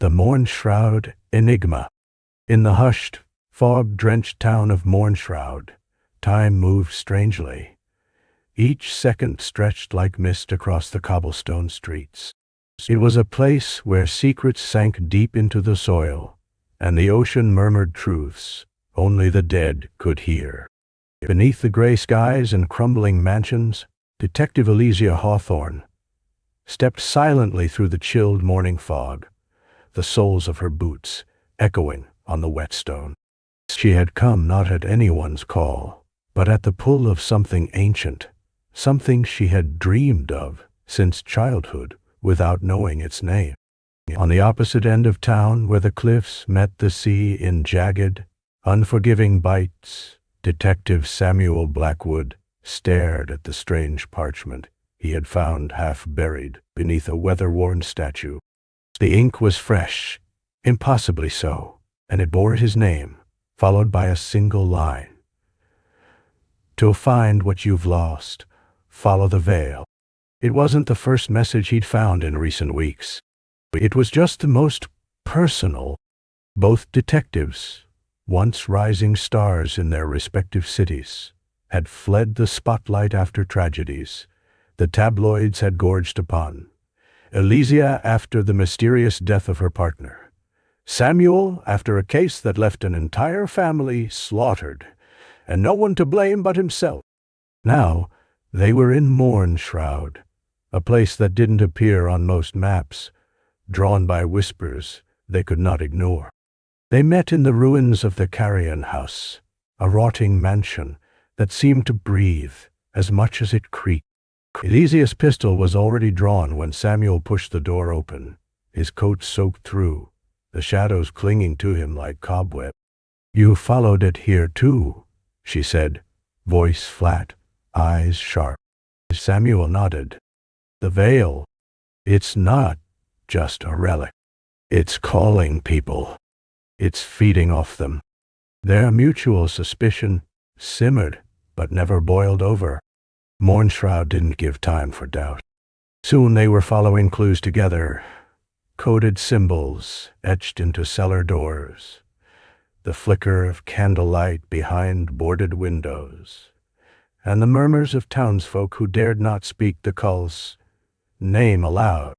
The Mournshroud, Enigma. In the hushed, fog-drenched town of Mournshroud, time moved strangely. Each second stretched like mist across the cobblestone streets. It was a place where secrets sank deep into the soil, and the ocean murmured truths only the dead could hear. Beneath the gray skies and crumbling mansions, Detective Elysia Hawthorne stepped silently through the chilled morning fog, the soles of her boots echoing on the wet stone. She had come not at anyone's call, but at the pull of something ancient, something she had dreamed of since childhood without knowing its name. On the opposite end of town, where the cliffs met the sea in jagged, unforgiving bites, Detective Samuel Blackwood stared at the strange parchment he had found half buried beneath a weather-worn statue. The ink was fresh, impossibly so, and it bore his name, followed by a single line. "To find what you've lost, follow the veil." It wasn't the first message he'd found in recent weeks. It was just the most personal. Both detectives, once rising stars in their respective cities, had fled the spotlight after tragedies the tabloids had gorged upon. Elysia after the mysterious death of her partner. Samuel after a case that left an entire family slaughtered, and no one to blame but himself. Now, they were in Mournshroud, a place that didn't appear on most maps, drawn by whispers they could not ignore. They met in the ruins of the Carrion House, a rotting mansion that seemed to breathe as much as it creaked. Elysia's pistol was already drawn when Samuel pushed the door open, his coat soaked through, the shadows clinging to him like cobweb. "You followed it here too," she said, voice flat, eyes sharp. Samuel nodded. "The veil, it's not just a relic. It's calling people. It's feeding off them." Their mutual suspicion simmered but never boiled over. Mournshroud didn't give time for doubt. Soon they were following clues together, coded symbols etched into cellar doors, the flicker of candlelight behind boarded windows, and the murmurs of townsfolk who dared not speak the cult's name aloud.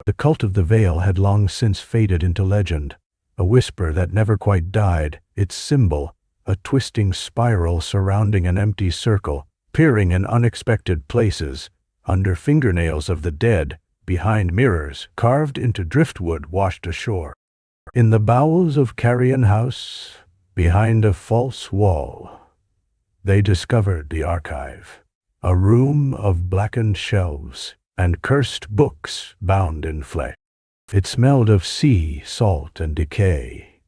The cult of the veil had long since faded into legend, a whisper that never quite died, its symbol, a twisting spiral surrounding an empty circle, peering in unexpected places, under fingernails of the dead, behind mirrors carved into driftwood washed ashore. In the bowels of Carrion House, behind a false wall, they discovered the archive, a room of blackened shelves and cursed books bound in flesh. It smelled of sea, salt, and decay,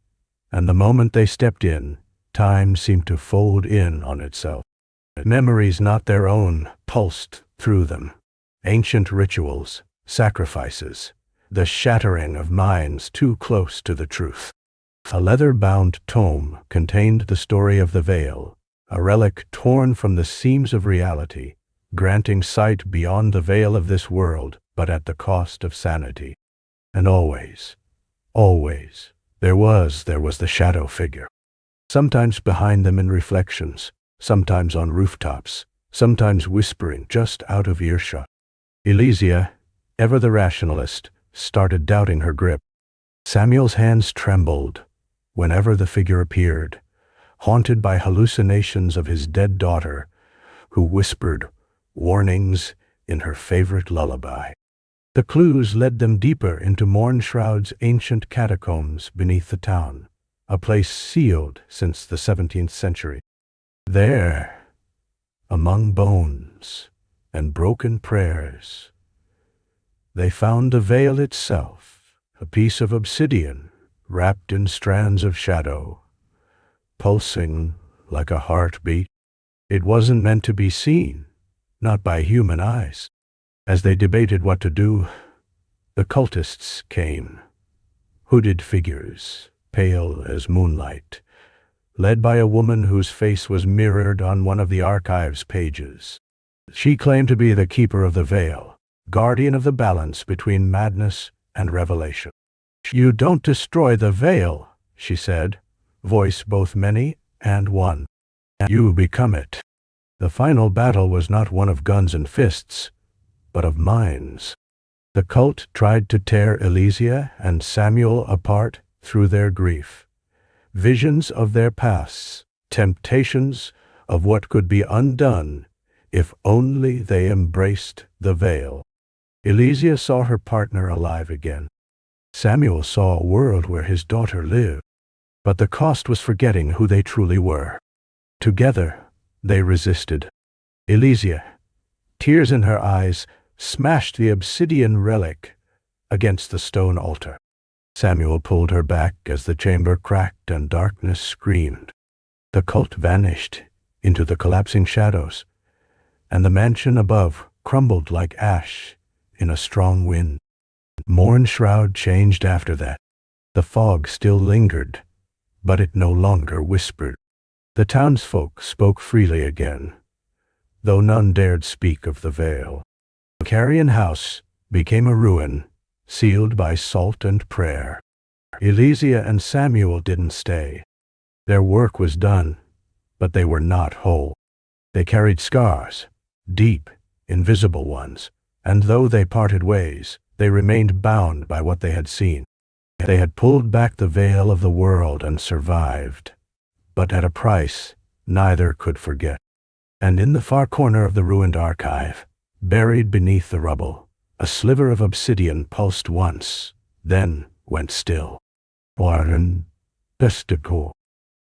and the moment they stepped in, time seemed to fold in on itself. Memories not their own pulsed through them. Ancient rituals, sacrifices, the shattering of minds too close to the truth. A leather-bound tome contained the story of the veil, a relic torn from the seams of reality, granting sight beyond the veil of this world, but at the cost of sanity. And always, there was the shadow figure. Sometimes behind them in reflections, sometimes on rooftops, sometimes whispering just out of earshot. Elysia, ever the rationalist, started doubting her grip. Samuel's hands trembled whenever the figure appeared, haunted by hallucinations of his dead daughter, who whispered warnings in her favorite lullaby. The clues led them deeper into Mournshroud's ancient catacombs beneath the town, a place sealed since the 17th century. There, among bones and broken prayers, they found the veil itself, a piece of obsidian wrapped in strands of shadow, pulsing like a heartbeat. It wasn't meant to be seen, not by human eyes. As they debated what to do, the cultists came, hooded figures, pale as moonlight, led by a woman whose face was mirrored on one of the archive's pages. She claimed to be the keeper of the veil, guardian of the balance between madness and revelation. You don't destroy the veil, she said, voice both many and one. You become it. The final battle was not one of guns and fists, but of minds. The cult tried to tear Elysia and Samuel apart through their grief. Visions of their pasts, temptations of what could be undone if only they embraced the veil. Elysia saw her partner alive again. Samuel saw a world where his daughter lived. But the cost was forgetting who they truly were. Together, they resisted. Elysia, tears in her eyes, smashed the obsidian relic against the stone altar. Samuel pulled her back as the chamber cracked and darkness screamed. The cult vanished into the collapsing shadows, and the mansion above crumbled like ash in a strong wind. Mournshroud changed after that. The fog still lingered, but it no longer whispered. The townsfolk spoke freely again, though none dared speak of the veil. The Carrion house became a ruin, sealed by salt and prayer. Elysia and Samuel didn't stay. Their work was done, but they were not whole. They carried scars, deep, invisible ones, and though they parted ways, they remained bound by what they had seen. They had pulled back the veil of the world and survived, but at a price neither could forget. And in the far corner of the ruined archive, buried beneath the rubble, a sliver of obsidian pulsed once, then went still. Warren Testicle.